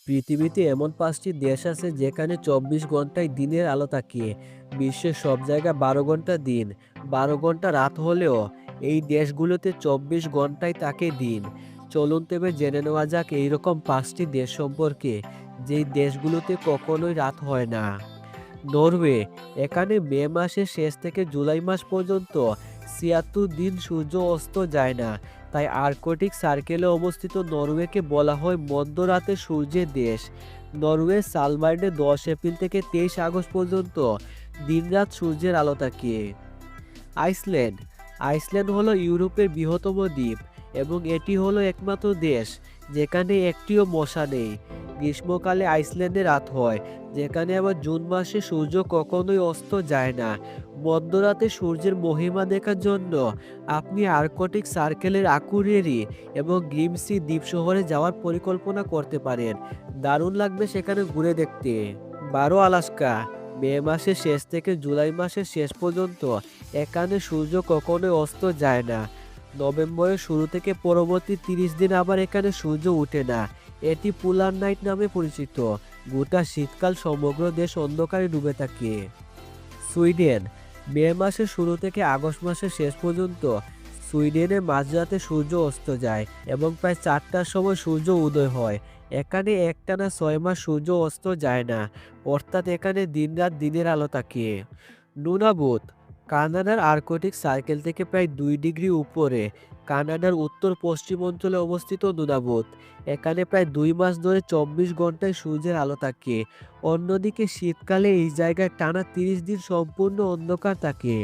পৃথিবীতে এমন ৫টি দেশ আছে যেখানে ২৪ ঘন্টায় দিনের আলো থাকে। বিশ্বের সব জায়গায় ১২ ঘন্টা দিন, ১২ ঘন্টা রাত হলেও এই দেশগুলোতে ২৪ ঘন্টায় থাকে দিন। চলুন তবে জেনে নেওয়া যাক এইরকম ৫টি দেশ সম্পর্কে, যেই দেশগুলোতে কখনোই রাত হয় না। নরওয়ে, এখানে মে মাসের শেষ থেকে জুলাই মাস পর্যন্ত ৭৬ দিন সূর্য অস্ত যায় না। তাই আর্কটিক সার্কেলে অবস্থিত নরওয়েকে বলা হয় মধ্যরাতে সূর্যের দেশ। নরওয়ে সালবার্নে ১০ এপ্রিল থেকে ২৩ আগস্ট পর্যন্ত দিনরাত সূর্যের আলো থাকে। আইসল্যান্ড, আইসল্যান্ড হলো ইউরোপের বৃহত্তম দ্বীপ এবং এটি হলো একমাত্র দেশ যেখানে একটিও মশা নেই। গ্রীষ্মকালে আইসল্যান্ডে রাত হয়, যেখানে আবার জুন মাসে সূর্য কখনোই অস্ত যায় না। মধ্যরাতে সূর্যের মহিমা দেখার জন্য আপনি আর্কটিক সার্কেলের আকুরেরি এবং গ্রিমসি দ্বীপ শহরে যাওয়ার পরিকল্পনা করতে পারেন। দারুণ লাগবে সেখানে ঘুরে দেখতে। আলাস্কা, মে মাসের শেষ থেকে জুলাই মাসের শেষ পর্যন্ত এখানে সূর্য কখনোই অস্ত যায় না। নভেম্বরের শুরু থেকে পরবর্তী ৩০ দিন আবার এখানে সূর্য ওঠে না। এটি পোলার নাইট নামে পরিচিত। গোটা শীতকাল সমগ্র দেশ অন্ধকারে ডুবে থাকে। সুইডেন, মে মাসের শুরু থেকে আগস্ট মাসের শেষ পর্যন্ত সুইডেনে মাঝরাতে সূর্য অস্ত যায় এবং প্রায় ৪টার সময় সূর্য উদয় হয়। এখানে একটানা ৬ মাস সূর্য অস্ত যায় না, অর্থাৎ এখানে দিনরাত দিনের আলো থাকে। নুনাবুত, কানাডার আর্কটিক সার্কেল থেকে প্রায় ২ ডিগ্রি উপরে কানাডার উত্তর পশ্চিম অঞ্চলে অবস্থিত নুনাবুত। এখানে প্রায় ২ মাস ধরে ২৪ ঘন্টায় সূর্যের আলো থাকে। অন্যদিকে শীতকালে এই জায়গায় টানা ৩০ দিন সম্পূর্ণ অন্ধকার থাকে।